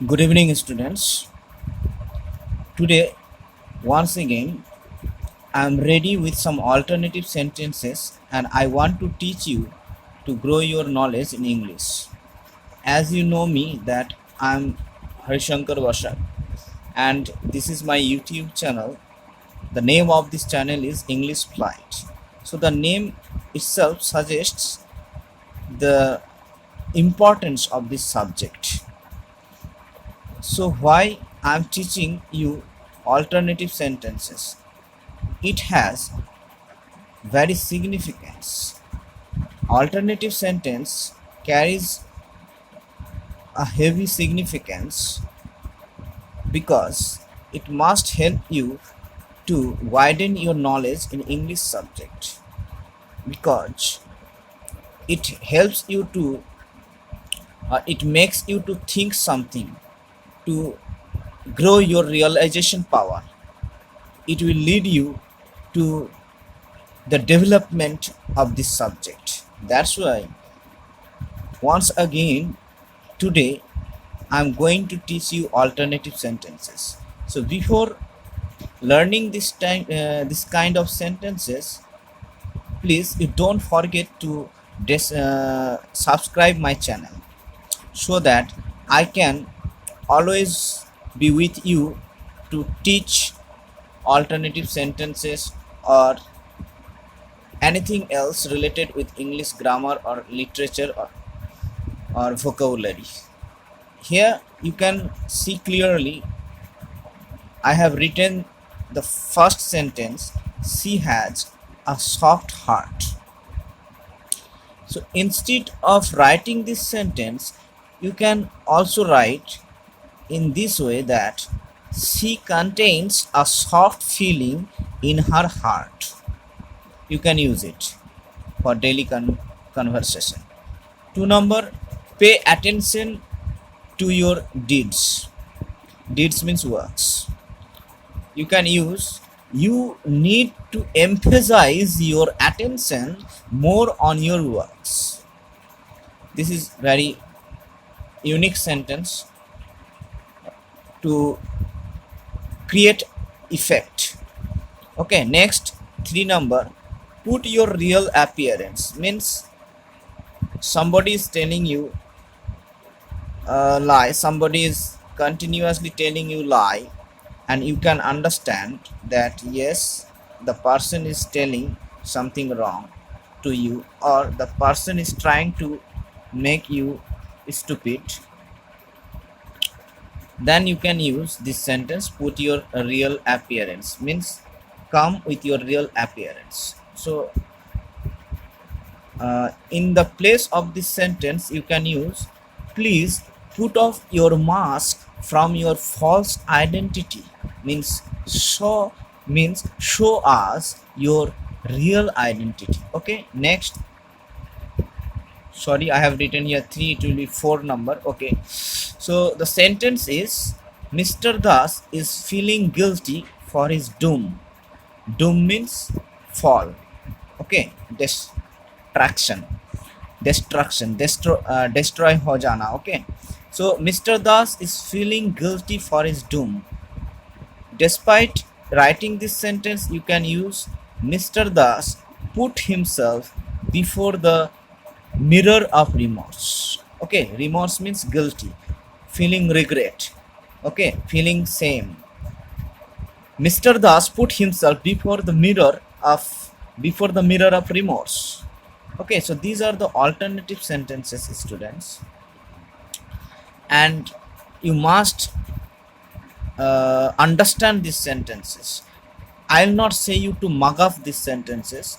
Good evening, students. Today, once again, I am ready with some alternative sentences and I want to teach you to grow your knowledge in English. As you know me that I am Harishankar Vashak and this is my YouTube channel. The name of this channel is English Flight. So the name itself suggests the importance of this subject. So why I'm teaching you alternative sentences? It has very significance. Alternative sentence carries a heavy significance because it must help you to widen your knowledge in English subject, because it helps you to it makes you to think something, to grow your realization power. It will lead you to the development of this subject. That's why once again today I'm going to teach you alternative sentences. So before learning this kind of sentences, please you don't forget to subscribe my channel so that I can always be with you to teach alternative sentences or anything else related with English grammar or literature or vocabulary. Here you can see clearly I have written the first sentence: she has a soft heart. So instead of writing this sentence, you can also write in this way that she contains a soft feeling in her heart. You can use it for daily conversation. 2 number, pay attention to your deeds. Deeds means works. You can use, you need to emphasize your attention more on your works. This is very unique sentence to create effect. Okay, next 3 number, put your real appearance. Means somebody is telling you a lie, somebody is continuously telling you lie, and you can understand that yes, the person is telling something wrong to you, or the person is trying to make you stupid. Then you can use this sentence, put your real appearance. Means come with your real appearance. So in the place of this sentence you can use, please put off your mask from your false identity. Means show us your real identity. Okay, next, sorry, I have written here 3, it will be 4 number. Okay, so the sentence is, Mr. Das is feeling guilty for his doom. Doom means fall. Okay, destroy ho jana. Okay, so Mr. Das is feeling guilty for his doom. Despite writing this sentence, you can use, Mr. Das put himself before the mirror of remorse. Okay, remorse means guilty, feeling regret. Okay, feeling shame. Mr. Das put himself before the mirror of remorse. Okay, so these are the alternative sentences, students, and you must understand these sentences. I'll not say you to mug up these sentences,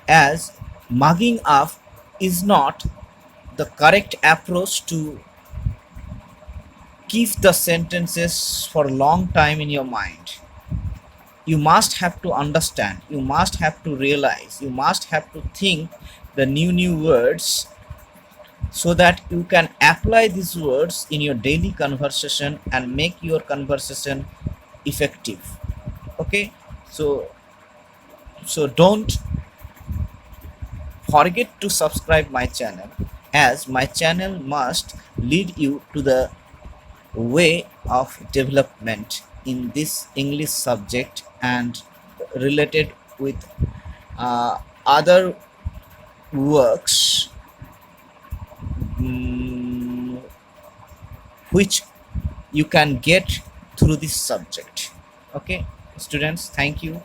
as mugging up is not the correct approach to keep the sentences for a long time in your mind. You must have to understand, you must have to realize, you must have to think the new words, so that you can apply these words in your daily conversation and make your conversation effective. Okay, so don't forget to subscribe my channel, as my channel must lead you to the way of development in this English subject and related with other works mm, which you can get through this subject. Okay, students, thank you.